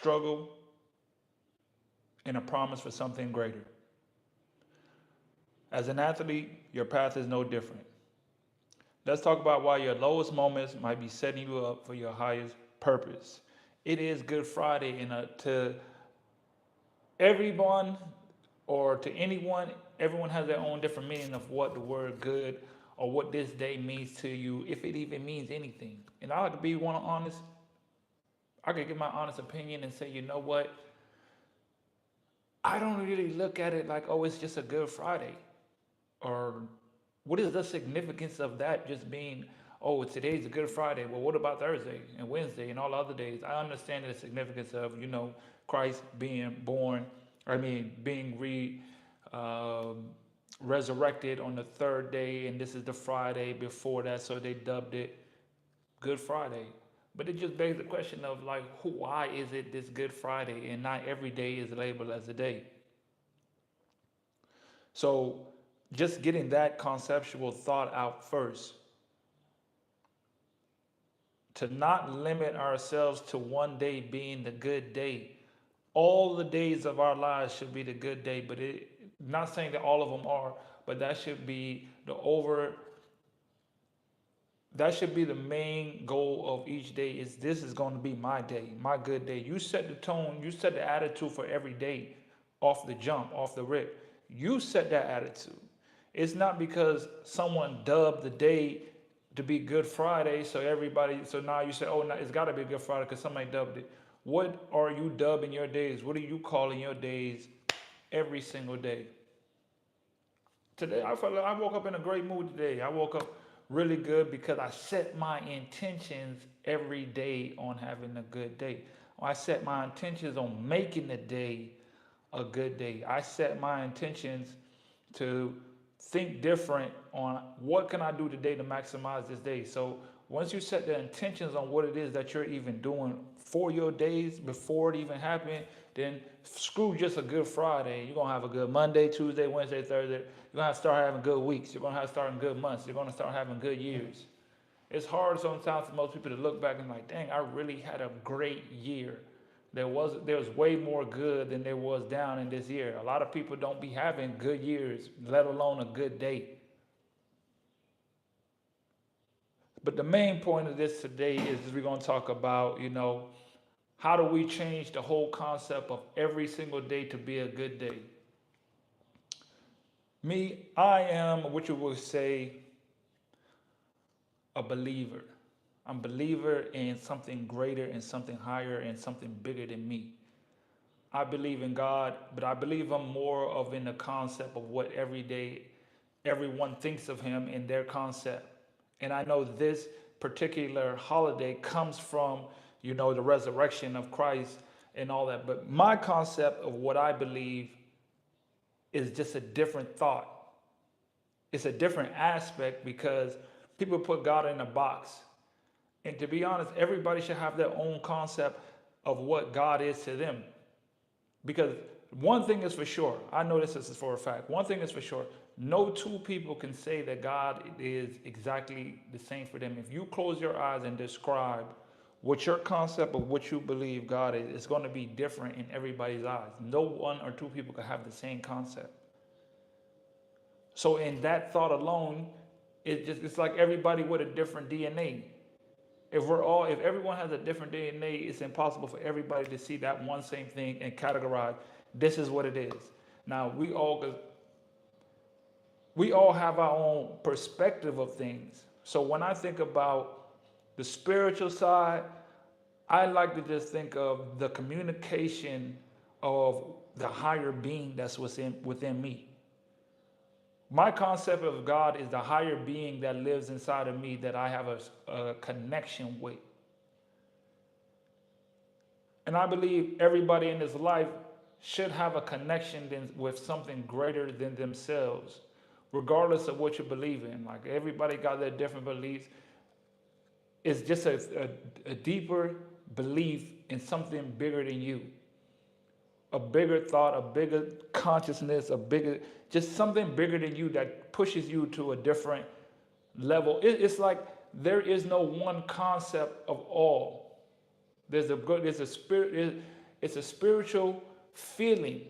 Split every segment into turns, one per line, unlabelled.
struggle, and a promise for something greater. As an athlete, your path is no different. Let's talk about why your lowest moments might be setting you up for your highest purpose. It is Good Friday, and to everyone or to anyone, everyone has their own different meaning of what the word good or what this day means to you, if it even means anything. And I like to be one honest. I could give my honest opinion and say, you know what? I don't really look at it like, oh, it's just a Good Friday. Or what is the significance of that just being, oh, today's a Good Friday? Well, what about Thursday and Wednesday and all other days? I understand the significance of, Christ being born, being resurrected on the third day, and this is the Friday before that, so they dubbed it Good Friday. But it just begs the question of like, why is it this Good Friday and not every day is labeled as a day? So just getting that conceptual thought out first, to not limit ourselves to one day being the good day. All the days of our lives should be the good day, but not saying that all of them are, but that should be that should be the main goal of each day. Is this is going to be my day, my good day. You set the tone, you set the attitude for every day off the jump, off the rip. You set that attitude. It's not because someone dubbed the day to be Good Friday, so now you say, oh, no, it's got to be Good Friday because somebody dubbed it. What are you dubbing your days? What are you calling your days every single day? Today, I felt like I woke up in a great mood today. I woke up really good because I set my intentions every day on having a good day. I set my intentions on making the day a good day. I set my intentions to think different on what can I do today to maximize this day. So once you set the intentions on what it is that you're even doing for your days before it even happened, then screw just a Good Friday. You're going to have a good Monday, Tuesday, Wednesday, Thursday. You're going to have to start having good weeks. You're going to have to start having good months. You're going to start having good years. It's hard sometimes for most people to look back and like, dang, I really had a great year. There was way more good than there was down in this year. A lot of people don't be having good years, let alone a good day. But the main point of this today is we're going to talk about, how do we change the whole concept of every single day to be a good day? Me, I am what you would say a believer. I'm a believer in something greater and something higher and something bigger than me. I believe in God, but I believe I'm more of in the concept of what every day everyone thinks of him in their concept. And I know this particular holiday comes from, the resurrection of Christ and all that. But my concept of what I believe is just a different thought. It's a different aspect because people put God in a box. And to be honest, everybody should have their own concept of what God is to them. Because one thing is for sure, I know this is for a fact. One thing is for sure, no two people can say that God is exactly the same for them. If you close your eyes and describe what your concept of what you believe God is, it's going to be different in everybody's eyes. No one or two people can have the same concept. So in that thought alone, it's like everybody with a different DNA. If everyone has a different DNA, it's impossible for everybody to see that one same thing and categorize this is what it is. Now we all have our own perspective of things. So when I think about the spiritual side, I like to just think of the communication of the higher being that's within me. My concept of God is the higher being that lives inside of me that I have a connection with. And I believe everybody in this life should have a connection with something greater than themselves, regardless of what you believe in. Like everybody got their different beliefs. It's just a deeper belief in something bigger than you. A bigger thought, a bigger consciousness, just something bigger than you that pushes you to a different level. It's like there is no one concept of all. There's a spirit. It's a spiritual feeling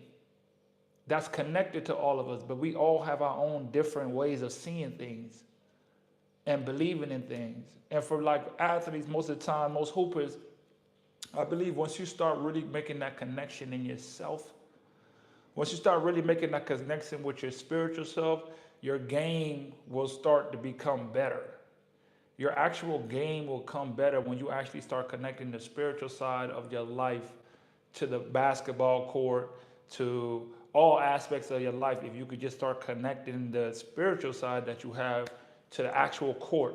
that's connected to all of us, but we all have our own different ways of seeing things and believing in things. And for like athletes, most of the time, most hoopers, I believe once you start really making that connection in yourself, once you start really making that connection with your spiritual self, your game will start to become better. Your actual game will come better when you actually start connecting the spiritual side of your life to the basketball court, to all aspects of your life. If you could just start connecting the spiritual side that you have to the actual court,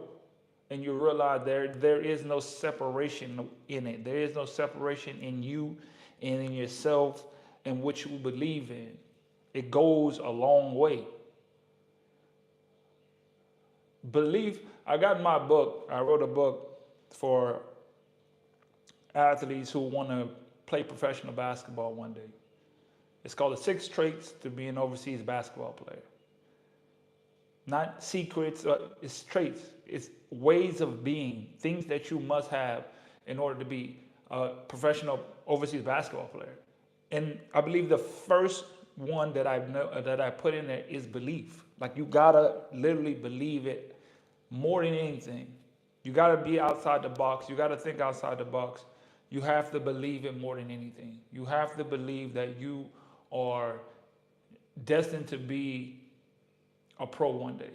and you realize there is no separation in it. There is no separation in you and in yourself and what you believe in. It goes a long way. Belief, I got my book. I wrote a book for athletes who want to play professional basketball one day. It's called The 6 Traits to Be an Overseas Basketball Player. Not secrets, it's traits. It's ways of being, things that you must have in order to be a professional overseas basketball player. And I believe the first one that I put in there is belief. Like you gotta literally believe it more than anything. You gotta be outside the box. You gotta think outside the box. You have to believe it more than anything. You have to believe that you are destined to be a pro one day.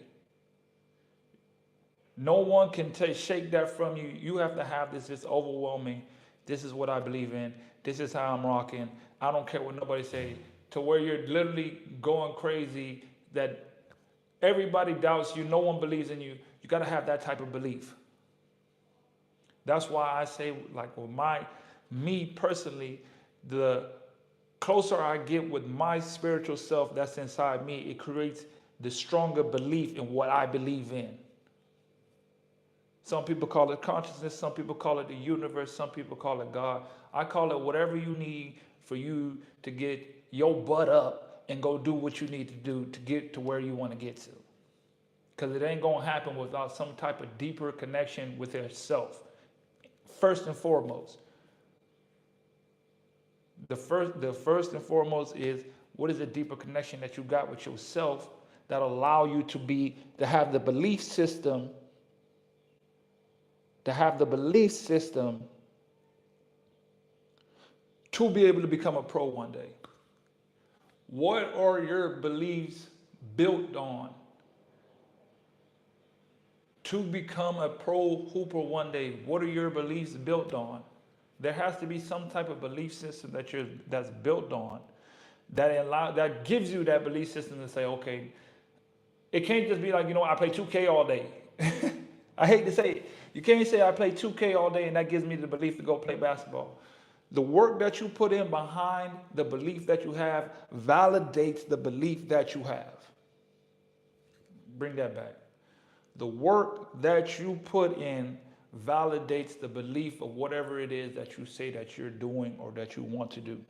No one can shake that from you. You have to have this just overwhelming. This is what I believe in. This is how I'm rocking. I don't care what nobody say. To where you're literally going crazy that everybody doubts you. No one believes in you. You got to have that type of belief. That's why I say, like with me personally, the closer I get with my spiritual self that's inside me, it creates the stronger belief in what I believe in. Some people call it consciousness, some people call it the universe, some people call it God. I call it whatever you need for you to get your butt up and go do what you need to do to get to where you want to get to. Because it ain't going to happen without some type of deeper connection with yourself. First and foremost. The first and foremost is, what is the deeper connection that you got with yourself that allow you to have the belief system to be able to become a pro one day? What are your beliefs built on to become a pro hooper one day? What are your beliefs built on? There has to be some type of belief system that's built on that gives you that belief system to say, okay, it can't just be like, I play 2K all day. I hate to say it. You can't say I play 2K all day and that gives me the belief to go play basketball. The work that you put in behind the belief that you have validates the belief that you have. Bring that back. The work that you put in validates the belief of whatever it is that you say that you're doing or that you want to do.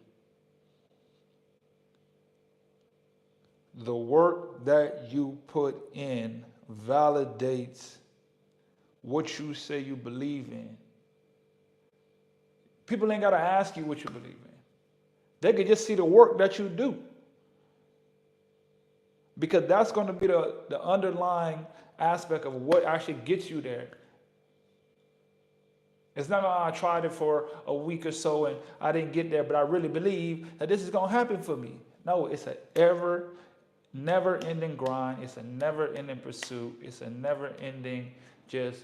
The work that you put in validates what you say you believe in. People ain't got to ask you what you believe in. They could just see the work that you do. Because that's going to be the underlying aspect of what actually gets you there. It's not I tried it for a week or so and I didn't get there, but I really believe that this is going to happen for me. No, it's a never-ending grind. It's a never-ending pursuit. It's a never-ending just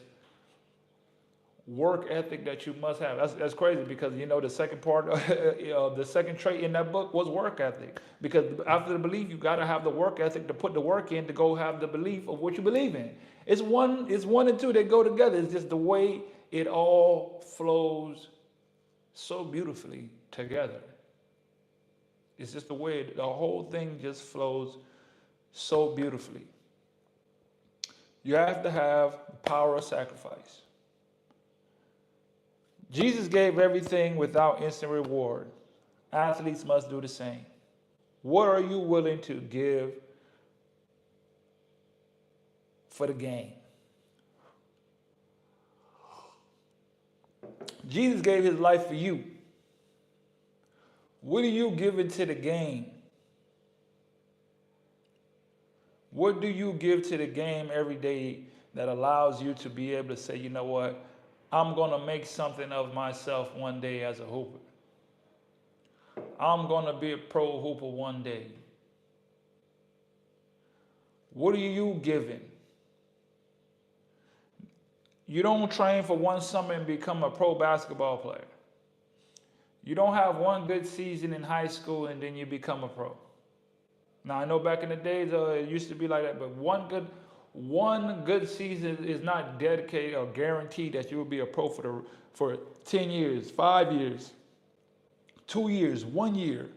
work ethic that you must have. That's crazy because the second part, the second trait in that book was work ethic. Because after the belief, you got to have the work ethic to put the work in to go have the belief of what you believe in. It's one and two that go together. It's just the way it all flows so beautifully together. It's just the way the whole thing just flows so beautifully. You have to have the power of sacrifice. Jesus gave everything without instant reward. Athletes must do the same. What are you willing to give for the game? Jesus gave his life for you. What are you giving to the game? What do you give to the game every day that allows you to be able to say, you know what, I'm going to make something of myself one day as a hooper. I'm going to be a pro hooper one day. What are you giving? You don't train for one summer and become a pro basketball player. You don't have one good season in high school and then you become a pro. Now I know back in the days it used to be like that, but one good season is not dedicated or guaranteed that you will be a pro for 10 years, 5 years, 2 years, 1 year.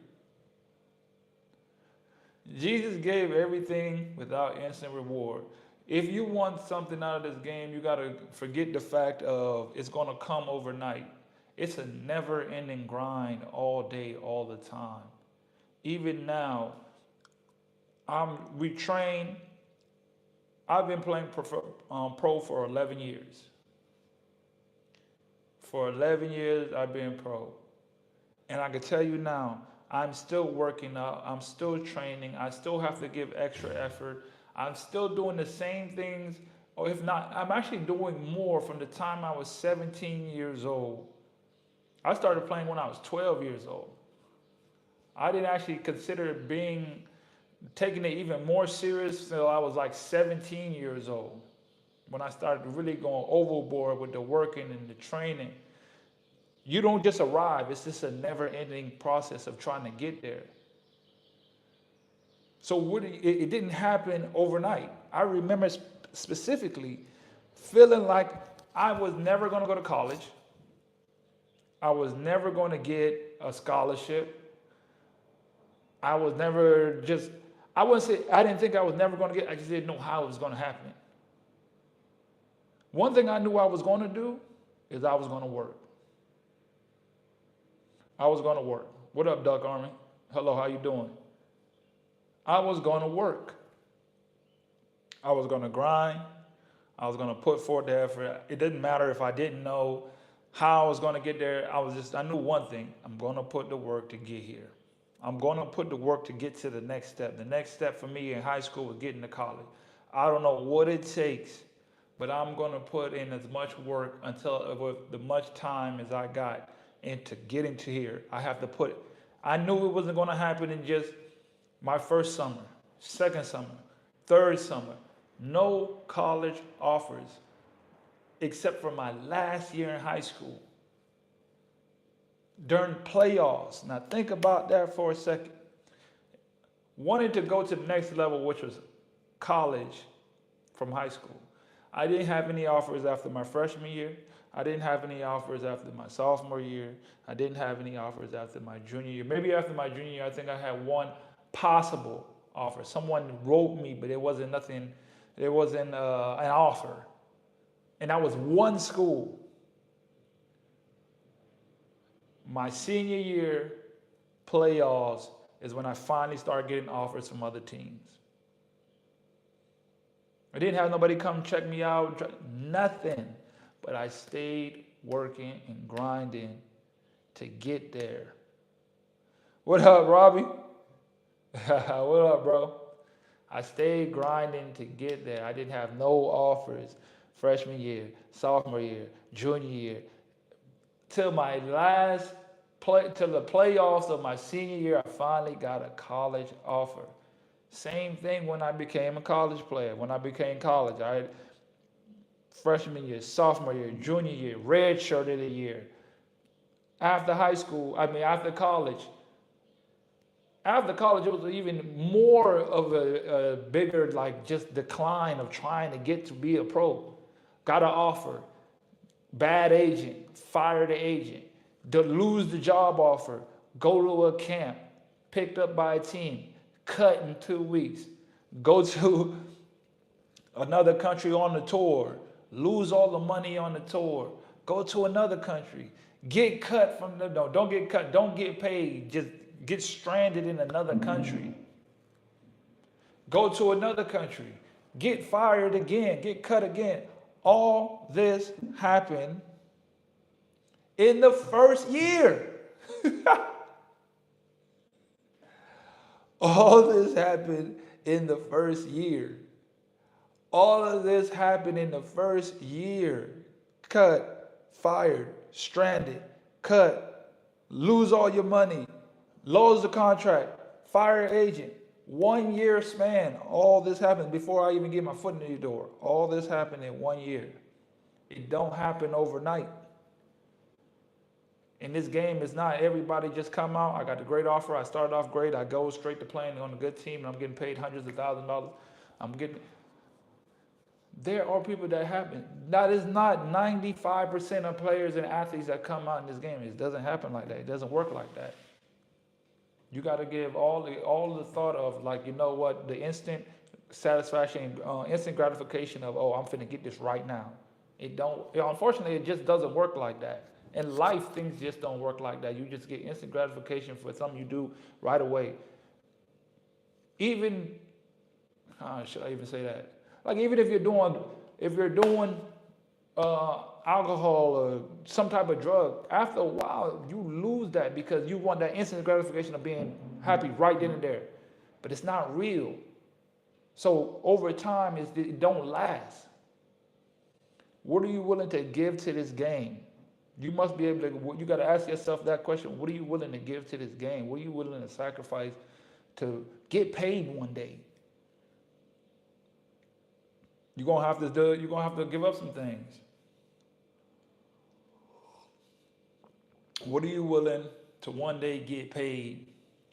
Jesus gave everything without instant reward. If you want something out of this game, you got to forget the fact of it's going to come overnight. It's a never-ending grind all day, all the time. Even now, we train. I've been playing pro for 11 years. For 11 years, I've been pro. And I can tell you now, I'm still working out. I'm still training. I still have to give extra effort. I'm still doing the same things, or if not, I'm actually doing more from the time I was 17 years old. I started playing when I was 12 years old. I didn't actually consider taking it even more serious until I was like 17 years old, when I started really going overboard with the working and the training. You don't just arrive. It's just a never-ending process of trying to get there. So it didn't happen overnight. I remember specifically feeling like I was never going to go to college. I was never going to get a scholarship. I was never just, I wouldn't say, I didn't think I was never going to get, I just didn't know how it was going to happen. One thing I knew I was going to do is I was going to work. I was going to work. What up, Duck Army? Hello, how you doing? I was going to work. I was going to grind. I was going to put forth the effort. It didn't matter if I didn't know how I was going to get there. I knew one thing. I'm going to put the work to get here. I'm going to put the work to get to the next step. The next step for me in high school was getting to college. I don't know what it takes, but I'm going to put in as much work with the much time as I got into getting to here. I knew it wasn't going to happen in just my first summer, second summer, third summer. No college offers except for my last year in high school. During playoffs, now think about that for a second. Wanted to go to the next level, which was college from high school. I didn't have any offers after my freshman year. I didn't have any offers after my sophomore year. I didn't have any offers after my junior year. Maybe after my junior year, I think I had one possible offer. Someone wrote me, but it wasn't nothing. There wasn't an offer. And that was one school. My senior year playoffs is when I finally started getting offers from other teams. I didn't have nobody come check me out, nothing. But I stayed working and grinding to get there. What up, Robbie? What up, bro? I stayed grinding to get there. I didn't have no offers freshman year, sophomore year, junior year. Till the playoffs of my senior year, I finally got a college offer. Same thing when I became a college player. When I became college, freshman year, sophomore year, junior year, red shirted a year. After college, it was even more of a bigger, like, just decline of trying to get to be a pro. Got an offer, bad agent, fire the agent, lose the job offer, go to a camp, picked up by a team, cut in 2 weeks, go to another country on the tour, lose all the money on the tour, go to another country, get cut from don't get cut, don't get paid, just get stranded in another country. Go to another country, get fired again, get cut again. All this happened in the first year. All this happened in the first year. All of this happened in the first year. Cut, fired, stranded, cut, lose all your money, lose the contract, fire agent. 1 year span. All this happened before I even get my foot in the door. All this happened in 1 year. It don't happen overnight. In this game, it's not everybody just come out. I got a great offer. I started off great. I go straight to playing on a good team, and I'm getting paid hundreds of thousands of dollars. I'm getting. There are people that happen. That is not 95% of players and athletes that come out in this game. It doesn't happen like that. It doesn't work like that. You got to give all the thought of, like, you know what, the instant satisfaction, instant gratification of, oh, I'm finna get this right now. It don't. Unfortunately, it just doesn't work like that. In life, things just don't work like that. You just get instant gratification for something you do right away. Even, how should I even say that? Like, even if you're doing alcohol or some type of drug, after a while you lose that because you want that instant gratification of being happy right then and there. But it's not real. So over time, it don't last. What are you willing to give to this game? You must be able to, you got to ask yourself that question. What are you willing to give to this game? What are you willing to sacrifice to get paid one day? You're going to have to give up some things. What are you willing to one day get paid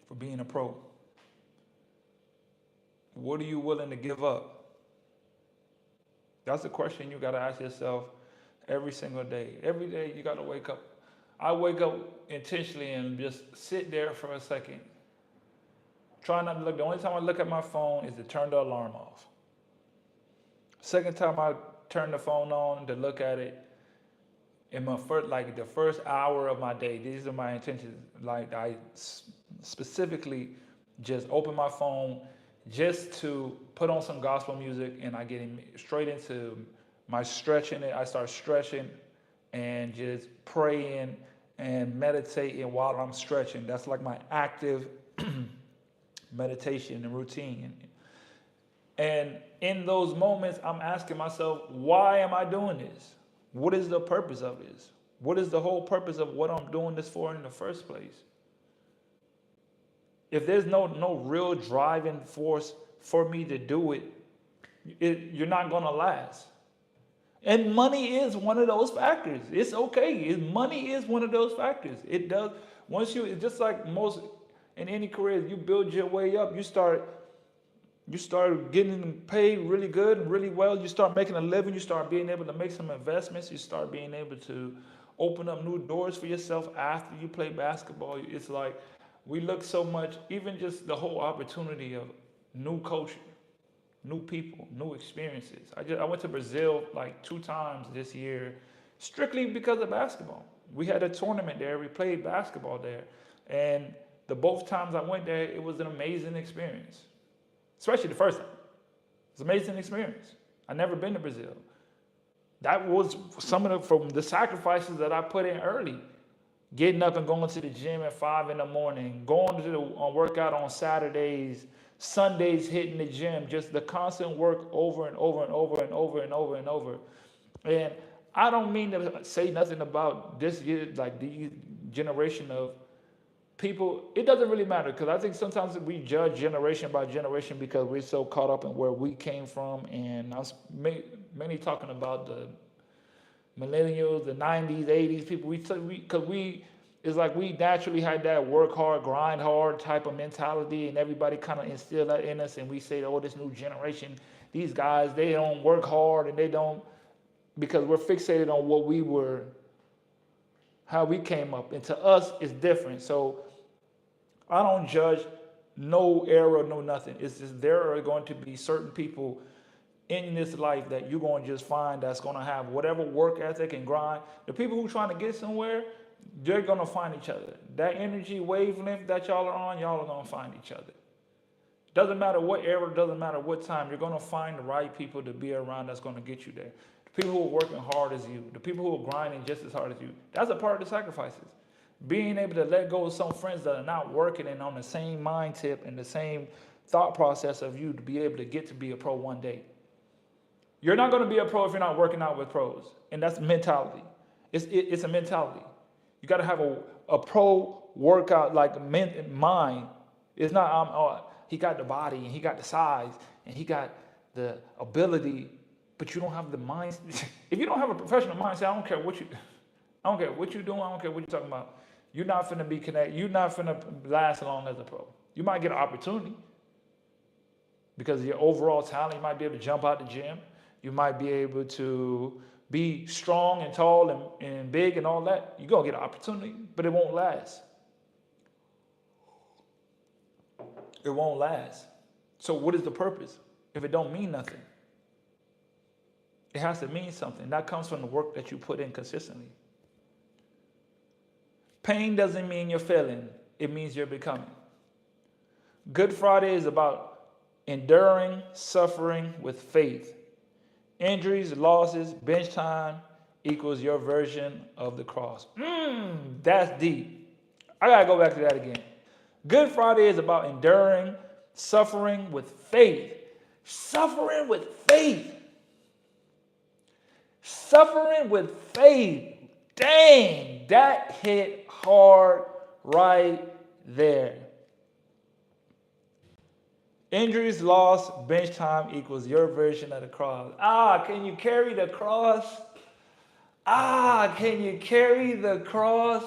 for being a pro? What are you willing to give up? That's the question you got to ask yourself every single day. Every day you got to wake up. I wake up intentionally and just sit there for a second. Try not to look. The only time I look at my phone is to turn the alarm off. Second time I turn the phone on to look at it, in my the first hour of my day, these are my intentions. Like, I specifically just open my phone just to put on some gospel music, and I get straight into my stretching. I start stretching and just praying and meditating while I'm stretching. That's like my active meditation and routine. And in those moments, I'm asking myself, why am I doing this? What is the purpose of this? What is the whole purpose of what I'm doing this for in the first place? If there's no real driving force for me to do it, you're not going to last. And money is one of those factors. It's okay. Money is one of those factors. It does. Once you, it's just like most in any career, you build your way up. You start getting paid really good and really well. You start making a living. You start being able to make some investments. You start being able to open up new doors for yourself after you play basketball. It's like we look so much, even just the whole opportunity of new culture, new people, new experiences. I went to Brazil like 2 times this year, strictly because of basketball. We had a tournament there. We played basketball there. And the both times I went there, it was an amazing experience. Especially the first time. It's an amazing experience. I've never been to Brazil. That was some of from the sacrifices that I put in early. Getting up and going to the gym at 5 in the morning, going to the workout on Saturdays, Sundays hitting the gym, just the constant work over and over and over and over and over and over. And I don't mean to say nothing about this year, like the generation of people. It doesn't really matter, because I think sometimes we judge generation by generation because we're so caught up in where we came from. And I was mainly talking about the millennials, the 90s, 80s people. It's like we naturally had that work hard, grind hard type of mentality, and everybody kind of instilled that in us. And we say, oh, this new generation, these guys, they don't work hard, and they don't, because we're fixated on what we were, how we came up. And to us, it's different. So I don't judge no era, no nothing. It's just there are going to be certain people in this life that you're going to just find that's going to have whatever work ethic and grind. The people who are trying to get somewhere, they're going to find each other. That energy wavelength that y'all are on, y'all are going to find each other. Doesn't matter what era, doesn't matter what time, you're going to find the right people to be around that's going to get you there. The people who are working hard as you, the people who are grinding just as hard as you. That's a part of the sacrifices. Being able to let go of some friends that are not working and on the same mind tip and the same thought process of you to be able to get to be a pro one day. You're not going to be a pro if you're not working out with pros. And that's mentality. It's a mentality. You got to have a pro workout like mind. It's not, he got the body and he got the size and he got the ability, but you don't have the mind. If you don't have a professional mindset, I don't care what you're doing. I don't care what you're talking about. You're not finna be connected. You're not finna last long as a pro. You might get an opportunity because of your overall talent. You might be able to jump out the gym. You might be able to be strong and tall and big and all that. You're going to get an opportunity, but it won't last. It won't last. So what is the purpose if it don't mean nothing? It has to mean something. That comes from the work that you put in consistently. Pain doesn't mean you're failing. It means you're becoming. Good Friday is about enduring suffering with faith. Injuries, losses, bench time equals your version of the cross. That's deep. I got to go back to that again. Good Friday is about enduring suffering with faith. Suffering with faith. Suffering with faith. Dang, that hit hard right there. Injuries, loss, bench time equals your version of the cross. Can you carry the cross? Can you carry the cross?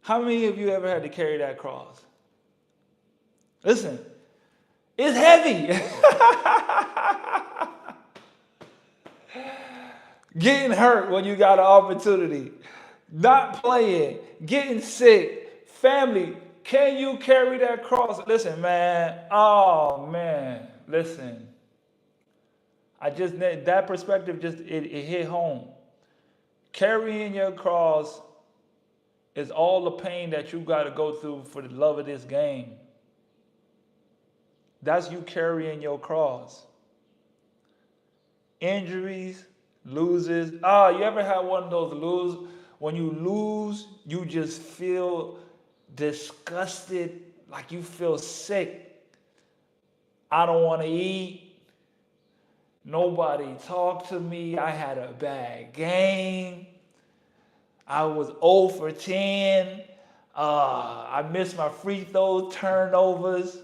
How many of you ever had to carry that cross? Listen, it's heavy. Getting hurt when you got an opportunity. Not playing. Getting sick. Family. Can you carry that cross? Listen, man. Oh, man. Listen. That perspective it hit home. Carrying your cross is all the pain that you got to go through for the love of this game. That's you carrying your cross. Injuries, loses. You ever had one of those lose? When you lose, you just feel disgusted, like you feel sick. I don't want to eat. Nobody talked to me. I had a bad game. I was 0 for 10. I missed my free throws, turnovers.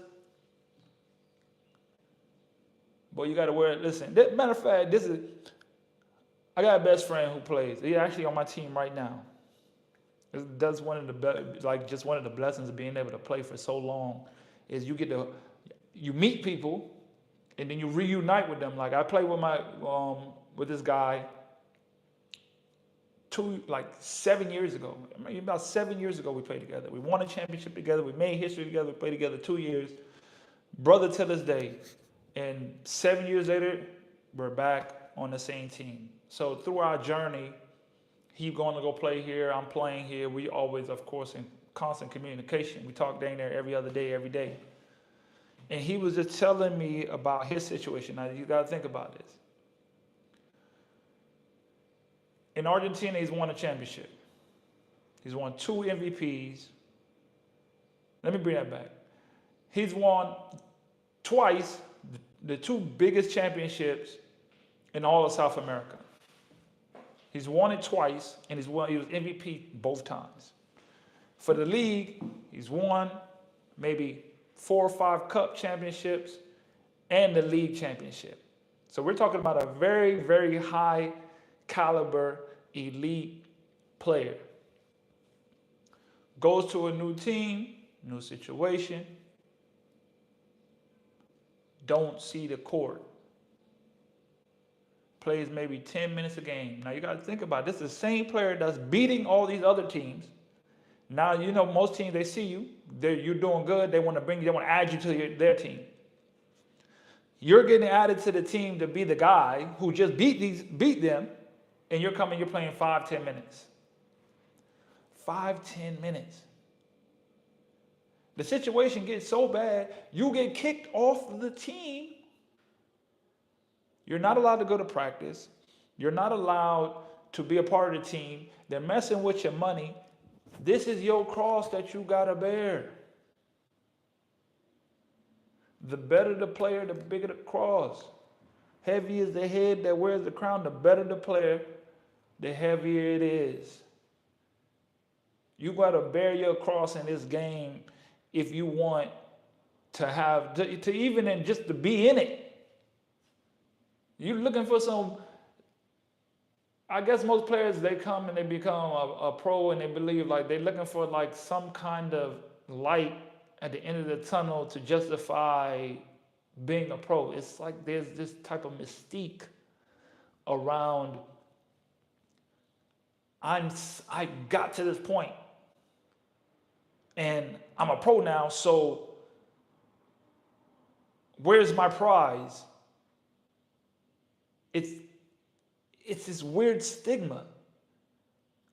Boy, you got to wear it. Listen, matter of fact, I got a best friend who plays. He's actually on my team right now. That's one of the blessings of being able to play for so long is you meet people and then you reunite with them. Like I played with this guy 7 years ago. About 7 years ago we played together. We won a championship together. We made history together. We played together 2 years. Brother to this day. And 7 years later, we're back on the same team. So through our journey, he's going to go play here. I'm playing here. We always, of course, in constant communication. We talk dang near every other day, every day. And he was just telling me about his situation. Now, you got to think about this. In Argentina, he's won a championship. He's won 2 MVPs. Let me bring that back. He's won twice the 2 biggest championships in all of South America. He's won it twice, and he was MVP both times. For the league, he's won maybe 4 or 5 cup championships and the league championship. So we're talking about a very, very high caliber elite player. Goes to a new team, new situation. Don't see the court. Plays maybe 10 minutes a game. Now you got to think about it. This is the same player that's beating all these other teams. Now, most teams, they see you. You're doing good. They want to add you to their team. You're getting added to the team to be the guy who just beat them, and you're playing 5-10 minutes. 5-10 minutes. The situation gets so bad, you get kicked off the team. You're not allowed to go to practice. You're not allowed to be a part of the team. They're messing with your money. This is your cross that you got to bear. The better the player, the bigger the cross. Heavy is the head that wears the crown. The better the player, the heavier it is. You got to bear your cross in this game if you want to have, to even and just to be in it. You're looking for some, I guess most players, they come and they become a pro and they believe like they're looking for like some kind of light at the end of the tunnel to justify being a pro. It's like there's this type of mystique around, I got to this point and I'm a pro now, so where's my prize? It's this weird stigma.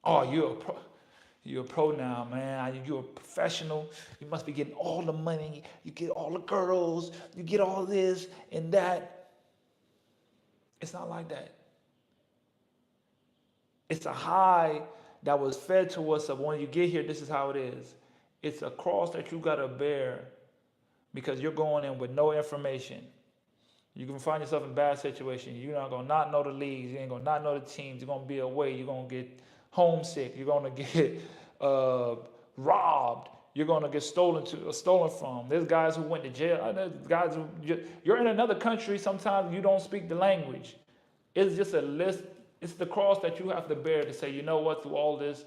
Oh, you're a pro now, man. You're a professional. You must be getting all the money. You get all the girls. You get all this and that. It's not like that. It's a high that was fed to us of when you get here, this is how it is. It's a cross that you got to bear because you're going in with no information. You can find yourself in a bad situation. You're not going to not know the leagues. You ain't going to not know the teams. You're going to be away. You're going to get homesick. You're going to get robbed. You're going to get stolen from. There's guys who went to jail. I know guys who, you're in another country. Sometimes you don't speak the language. It's just a list. It's the cross that you have to bear to say, you know what, through all this,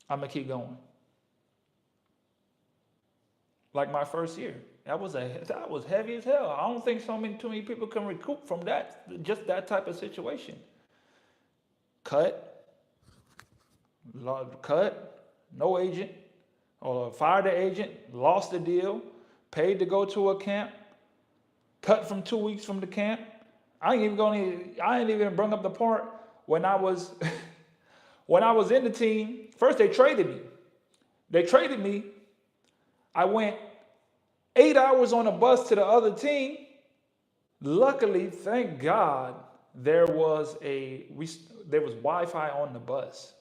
I'm going to keep going. Like my first year. That was heavy as hell. I don't think too many people can recoup from that, just that type of situation. Cut, no agent, or fired the agent, lost the deal, paid to go to a camp, cut from 2 weeks from the camp. I ain't even bring up the part when I was when I was in the team. First they traded me. I went 8 hours on a bus to the other team. Luckily, thank God, there was Wi-Fi on the bus.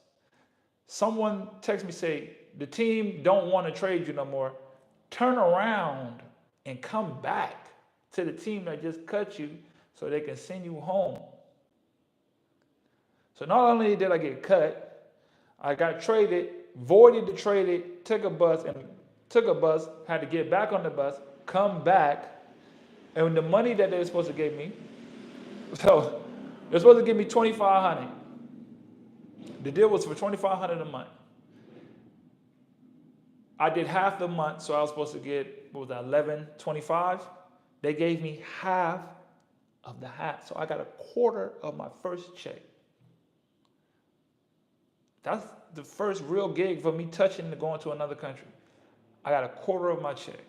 Someone texted me, say, the team don't want to trade you no more. Turn around and come back to the team that just cut you so they can send you home. So not only did I get cut, I got traded, voided the trade, took a bus, had to get back on the bus, come back, and the money that they were supposed to give me, so they're supposed to give me $2,500. The deal was for $2,500 a month. I did half the month, so I was supposed to get, $1,125. They gave me half of the half, so I got a quarter of my first check. That's the first real gig for me touching and going to another country. I got a quarter of my check.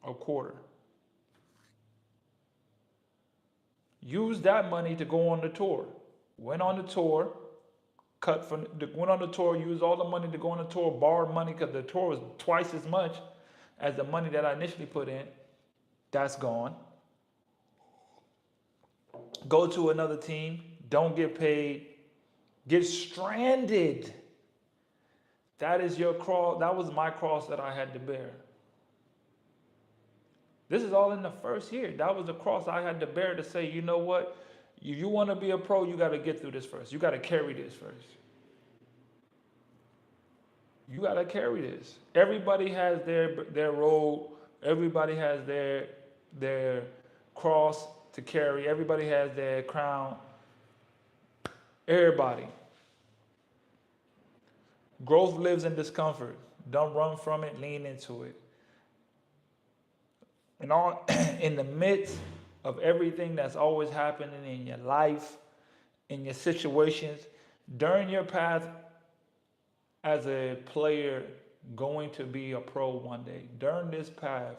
A quarter. Used that money to go on the tour. Went on the tour, used all the money to go on the tour, borrowed money because the tour was twice as much as the money that I initially put in. That's gone. Go to another team, don't get paid, get stranded. That is your cross. That was my cross that I had to bear. This is all in the first year. That was the cross I had to bear to say, you know what? If you want to be a pro, you got to get through this first. You got to carry this first. You got to carry this. Everybody has their role. Everybody has their cross to carry. Everybody has their crown. Everybody. Growth lives in discomfort. Don't run from it, lean into it. And all in the midst of everything that's always happening in your life, in your situations, during your path as a player going to be a pro one day, during this path,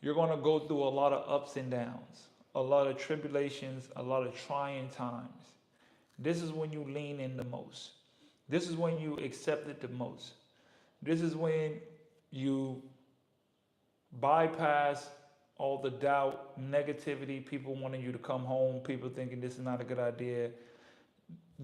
you're going to go through a lot of ups and downs, a lot of tribulations, a lot of trying times. This is when you lean in the most. This is when you accept it the most. This is when you bypass all the doubt, negativity, people wanting you to come home, people thinking this is not a good idea.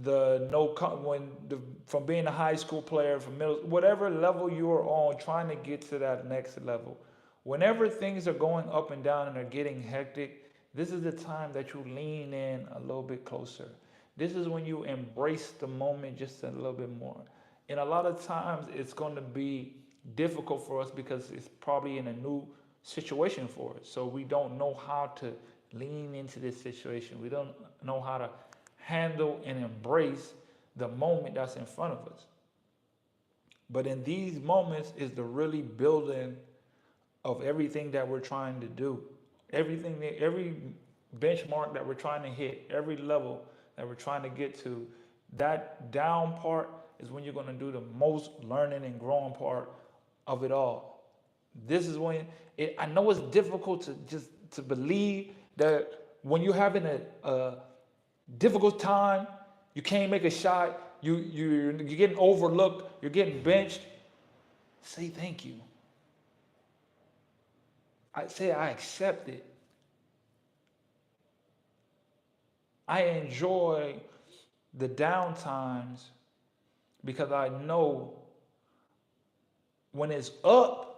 the no when the from being a high school player, from middle, whatever level you are on, trying to get to that next level. Whenever things are going up and down and are getting hectic, this is the time that you lean in a little bit closer. This is when you embrace the moment just a little bit more. And a lot of times it's going to be difficult for us because it's probably in a new situation for us. So we don't know how to lean into this situation. We don't know how to handle and embrace the moment that's in front of us. But in these moments is the really building of everything that we're trying to do. Every benchmark that we're trying to hit, every level that we're trying to get to, that down part is when you're going to do the most learning and growing part of it all. This is when I know it's difficult to just to believe that when you're having a difficult time, you can't make a shot, you're getting overlooked, you're getting benched. Say thank you. I say I accept it. I enjoy the down times because I know when it's up.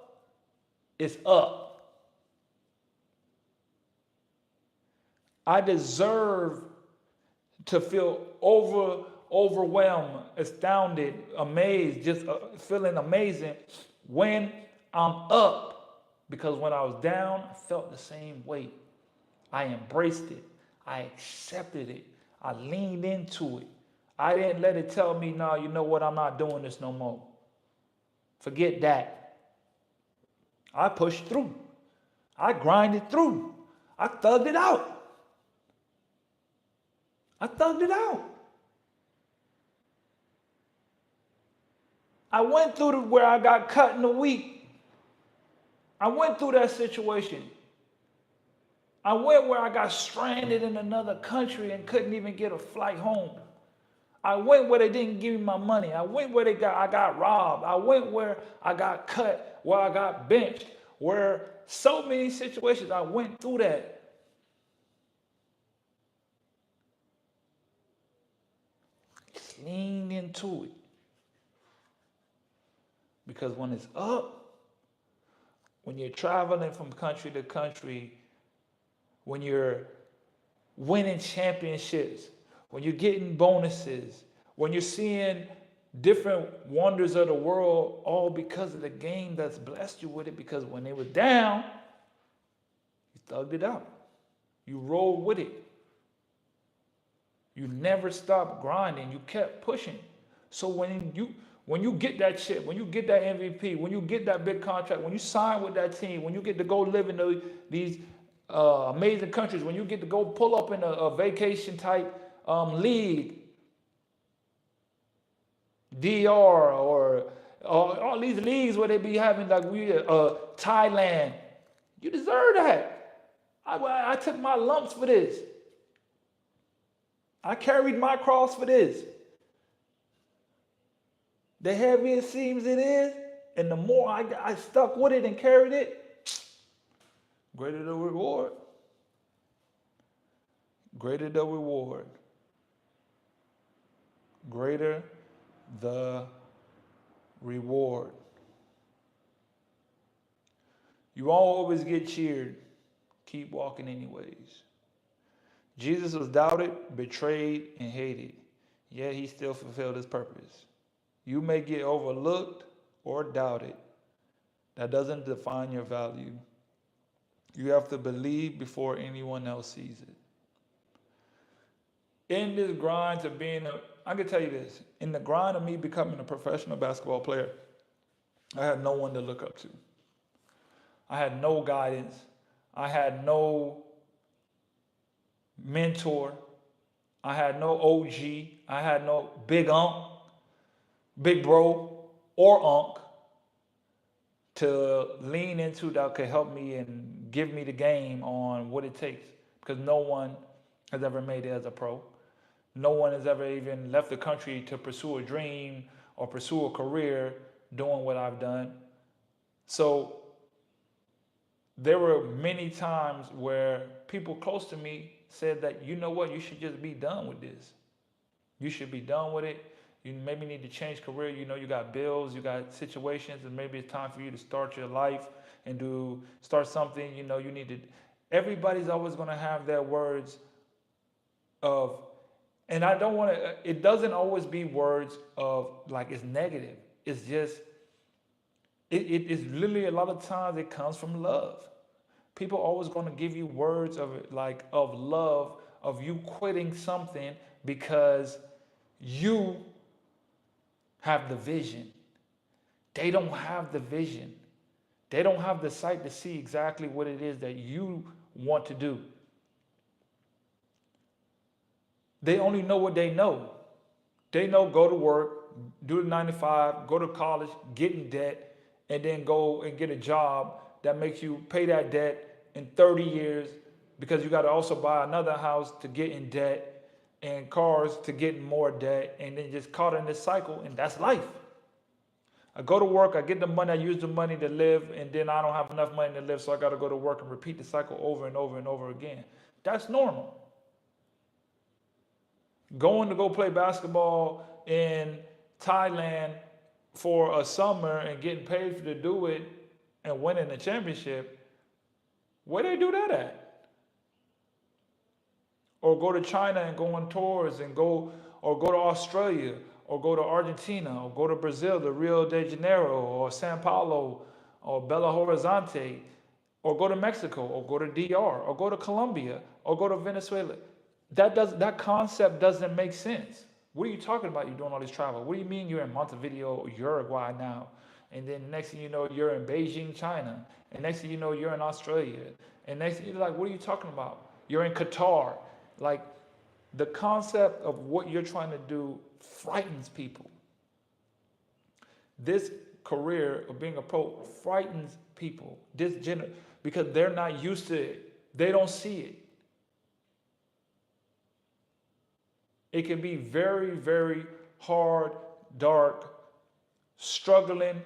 I deserve to feel overwhelmed, astounded, amazed, just feeling amazing when I'm up. Because when I was down, I felt the same way. I embraced it. I accepted it. I leaned into it. I didn't let it tell me, no, you know what, I'm not doing this no more. Forget that. I pushed through. I grinded through. I thugged it out. I thugged it out. I went through where I got cut in the week. I went through that situation. I went where I got stranded in another country and couldn't even get a flight home. I went where they didn't give me my money. I went where I got robbed. I went where I got cut, where I got benched, where so many situations I went through that. Just lean into it. Because when it's up, when you're traveling from country to country, when you're winning championships, when you're getting bonuses, when you're seeing different wonders of the world, all because of the game that's blessed you with it. Because when they were down, you thugged it out. You rolled with it. You never stopped grinding. You kept pushing. So when you get that chip, when you get that MVP, when you get that big contract, when you sign with that team, when you get to go live in these amazing countries, when you get to go pull up in a vacation type league, DR or all these leagues where they be having like Thailand, you deserve that. I took my lumps for this. I carried my cross for this. The heavier it seems it is, and the more I stuck with it and carried it, greater the reward. Greater the reward. Greater the reward. You won't always get cheered. Keep walking anyways. Jesus was doubted, betrayed, and hated, yet he still fulfilled his purpose. You may get overlooked or doubted. That doesn't define your value. You have to believe before anyone else sees it. In this grind of I can tell you this, in the grind of me becoming a professional basketball player, I had no one to look up to. I had no guidance. I had no mentor. I had no OG. I had no big bro, or unc to lean into that could help me and give me the game on what it takes. Because no one has ever made it as a pro. No one has ever even left the country to pursue a dream or pursue a career doing what I've done. So there were many times where people close to me said that, you know what, you should just be done with this. You should be done with it. You maybe need to change career. You know, you got bills, you got situations, and maybe it's time for you to start your life and do start something. You know, you need to. Everybody's always going to have their words of, and I don't want to. It doesn't always be words of like it's negative. It's just it's literally a lot of times it comes from love. People always going to give you words of like of love of you quitting something because you have the vision. They don't have the vision. They don't have the sight to see exactly what it is that you want to do. They only know what they know. They know go to work, do the 9 to 5, go to college, get in debt, and then go and get a job that makes you pay that debt in 30 years because you got to also buy another house to get in debt and cars to get in more debt and then just caught in this cycle, and that's life. I go to work, I get the money, I use the money to live, and then I don't have enough money to live, so I got to go to work and repeat the cycle over and over and over again. That's normal. Going to go play basketball in Thailand for a summer and getting paid to do it and winning the championship, where they do that at? Or go to China and go on tours and go, or go to Australia, or go to Argentina, or go to Brazil, to Rio de Janeiro, or Sao Paulo, or Belo Horizonte, or go to Mexico, or go to DR, or go to Colombia, or go to Venezuela. That concept doesn't make sense. What are you talking about? You're doing all this travel. What do you mean you're in Montevideo, Uruguay now? And then next thing you know, you're in Beijing, China. And next thing you know, you're in Australia. And next thing you're like, what are you talking about? You're in Qatar. Like, the concept of what you're trying to do frightens people. This career of being a pro frightens people. Because they're not used to it. They don't see it. It can be very, very hard, dark, struggling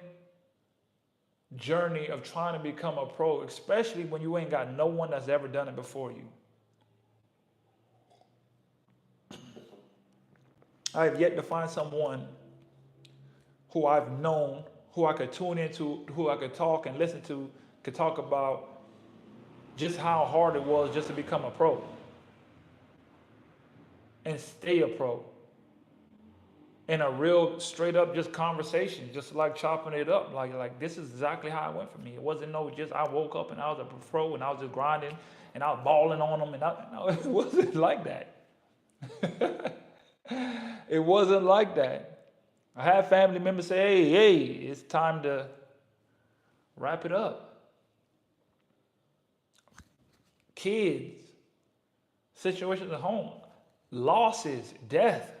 journey of trying to become a pro, especially when you ain't got no one that's ever done it before you. I have yet to find someone who I've known, who I could tune into, who I could talk and listen to, could talk about just how hard it was just to become a pro and stay a pro in a real straight up just conversation, just like chopping it up. Like this is exactly how it went for me. It wasn't no just I woke up and I was a pro and I was just grinding and I was balling on them no, it wasn't like that. It wasn't like that. I had family members say, hey, it's time to wrap it up. Kids, situations at home, losses, death,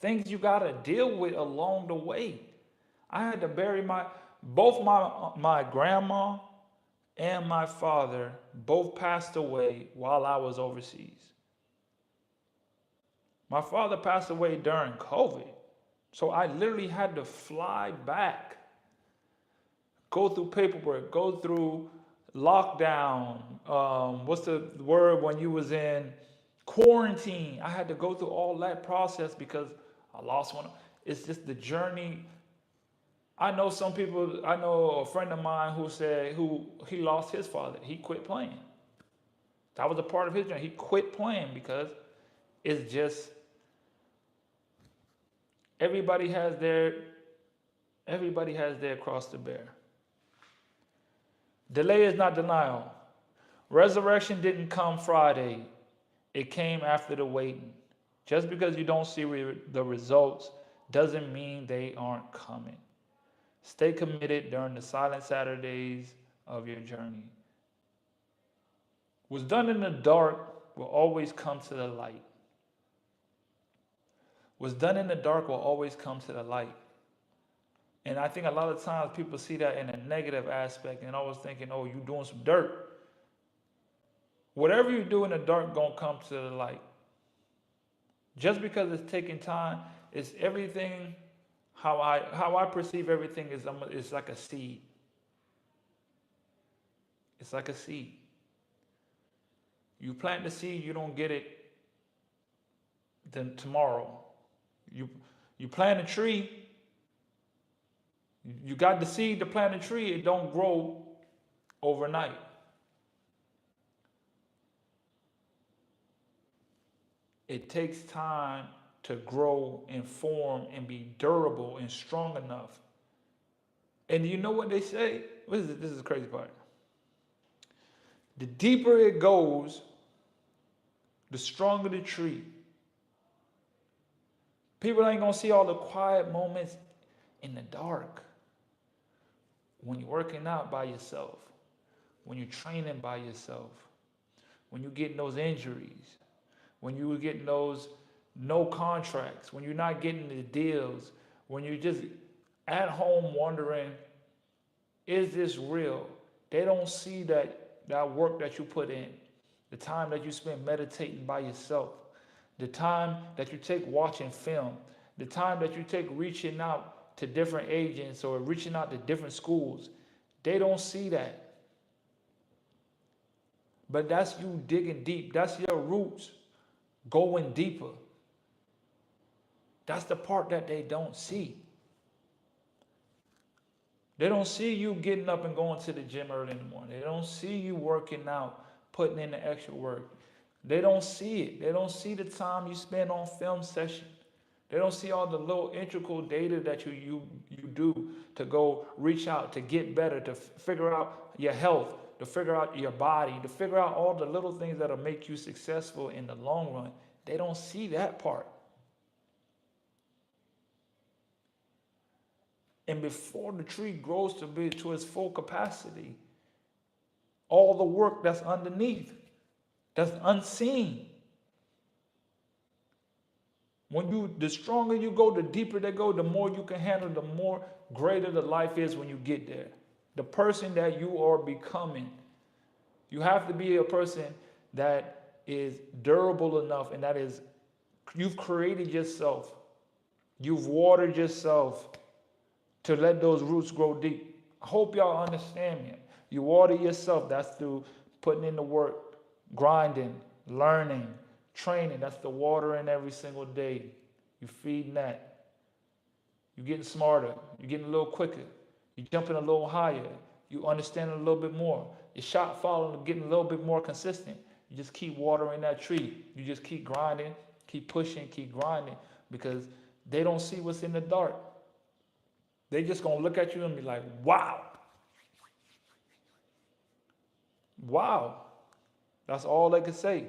things you got to deal with along the way. I had to bury both my grandma and my father both passed away while I was overseas. My father passed away during COVID. So I literally had to fly back, go through paperwork, go through lockdown. What's the word when you was in quarantine? I had to go through all that process because I lost one. It's just the journey. I know some people, I know a friend of mine who he lost his father. He quit playing. That was a part of his journey. He quit playing because it's just, everybody has their cross to bear. Delay is not denial. Resurrection didn't come Friday. It came after the waiting. Just because you don't see the results doesn't mean they aren't coming. Stay committed during the silent Saturdays of your journey. What's done in the dark will always come to the light. What's done in the dark will always come to the light. And I think a lot of times people see that in a negative aspect and always thinking, oh, you're doing some dirt. Whatever you do in the dark gonna come to the light. Just because it's taking time, it's everything. How I perceive everything is it's like a seed. It's like a seed. You plant the seed, you don't get it then tomorrow. You you plant a tree, you got the seed to plant a tree, it don't grow overnight. It takes time to grow and form and be durable and strong enough. And you know what they say? What is it? This is the crazy part. The deeper it goes, the stronger the tree. People ain't gonna see all the quiet moments in the dark. When you're working out by yourself, when you're training by yourself, when you're getting those injuries, when you were getting those no contracts, when you're not getting the deals, when you're just at home wondering, is this real? They don't see that work that you put in, the time that you spend meditating by yourself, the time that you take watching film, the time that you take reaching out to different agents or reaching out to different schools. They don't see that. But that's you digging deep. That's your roots going deeper. That's the part that they don't see. They don't see you getting up and going to the gym early in the morning. They don't see you working out, putting in the extra work. They don't see it. They don't see the time you spend on film session. They don't see all the little integral data that you do to go reach out, to get better, to figure out your health, to figure out your body, to figure out all the little things that'll make you successful in the long run. They don't see that part. And before the tree grows to its full capacity, all the work that's underneath, that's unseen. The stronger you go, the deeper they go, the more you can handle, the more greater the life is when you get there. The person that you are becoming, you have to be a person that is durable enough, and that is, you've created yourself, you've watered yourself to let those roots grow deep. I hope y'all understand me. You water yourself, that's through putting in the work, grinding, learning, training. That's the watering every single day. You feeding that. You're getting smarter. You're getting a little quicker. You're jumping a little higher. You understand a little bit more. Your shot following, getting a little bit more consistent. You just keep watering that tree. You just keep grinding, keep pushing, keep grinding, because they don't see what's in the dark. They just gonna look at you and be like, wow. Wow. That's all they can say.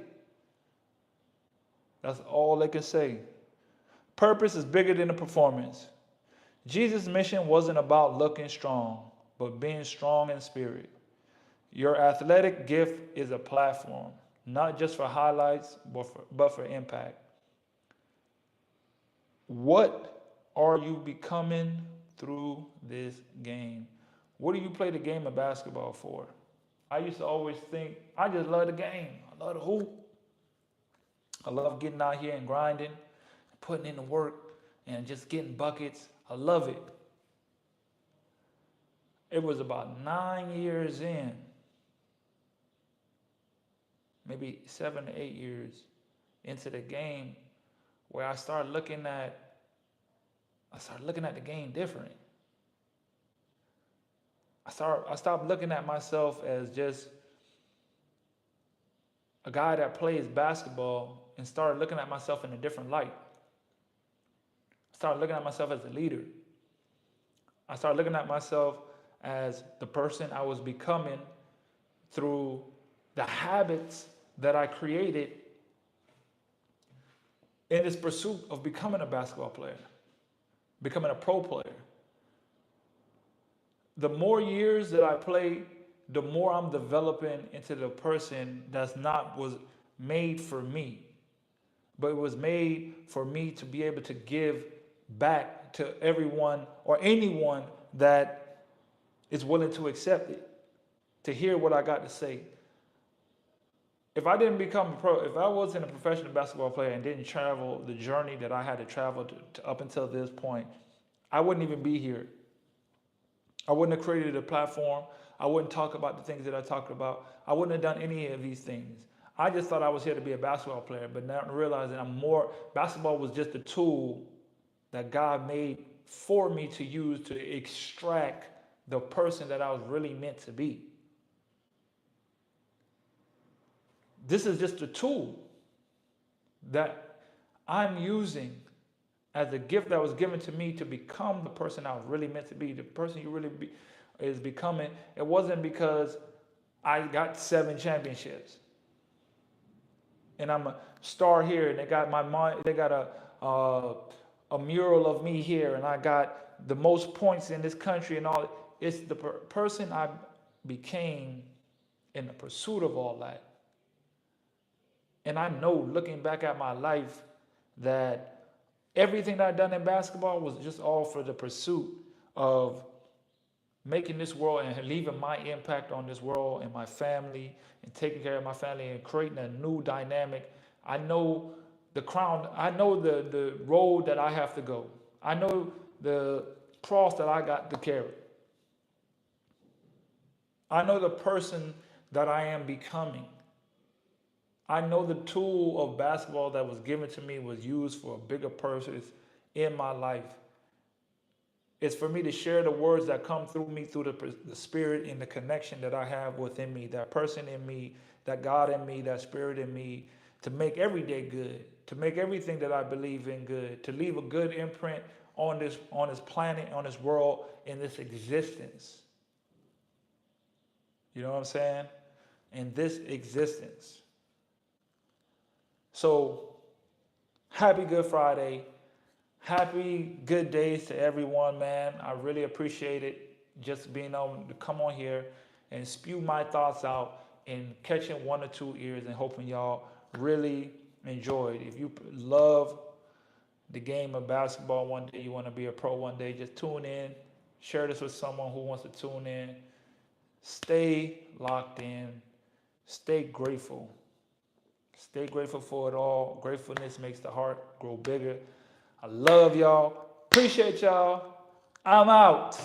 That's all they can say. Purpose is bigger than the performance. Jesus' mission wasn't about looking strong, but being strong in spirit. Your athletic gift is a platform, not just for highlights, but for impact. What are you becoming through this game? What do you play the game of basketball for? I used to always think, I just love the game. I love the hoop. I love getting out here and grinding, putting in the work, and just getting buckets. I love it. It was about 9 years in, maybe 7 to 8 years into the game, where I started looking at the game different. I stopped looking at myself as just a guy that plays basketball, and started looking at myself in a different light. I started looking at myself as a leader. I started looking at myself as the person I was becoming through the habits that I created in this pursuit of becoming a basketball player, becoming a pro player. The more years that I play, the more I'm developing into the person was made for me, but it was made for me to be able to give back to everyone or anyone that is willing to accept it, to hear what I got to say. If I didn't become a pro, if I wasn't a professional basketball player and didn't travel the journey that I had to travel to up until this point, I wouldn't even be here. I wouldn't have created a platform. I wouldn't talk about the things that I talked about. I wouldn't have done any of these things. I just thought I was here to be a basketball player, but now realizing basketball was just a tool that God made for me to use to extract the person that I was really meant to be. This is just a tool that I'm using as a gift that was given to me to become the person I was really meant to be, the person you really is becoming. It wasn't because I got 7 championships and I'm a star here, and they got my mind, they got a mural of me here, and I got the most points in this country and all. It's the person I became in the pursuit of all that. And I know, looking back at my life, that everything that I've done in basketball was just all for the pursuit of making this world and leaving my impact on this world and my family and taking care of my family and creating a new dynamic. I know the crown, I know the road that I have to go. I know the cross that I got to carry. I know the person that I am becoming. I know the tool of basketball that was given to me was used for a bigger purpose in my life. It's for me to share the words that come through me, through the spirit and the connection that I have within me, that person in me, that God in me, that spirit in me, to make every day good, to make everything that I believe in good, to leave a good imprint on this planet, on this world, in this existence. You know what I'm saying? In this existence. So, happy Good Friday. Happy good days to everyone, man. I really appreciate it just being able to come on here and spew my thoughts out and catching 1 or 2 ears, and hoping y'all really enjoyed. If you love the game of basketball one day, you want to be a pro one day, just tune in. Share this with someone who wants to tune in. Stay locked in. Stay grateful. Stay grateful for it all. Gratefulness makes the heart grow bigger. I love y'all. Appreciate y'all. I'm out.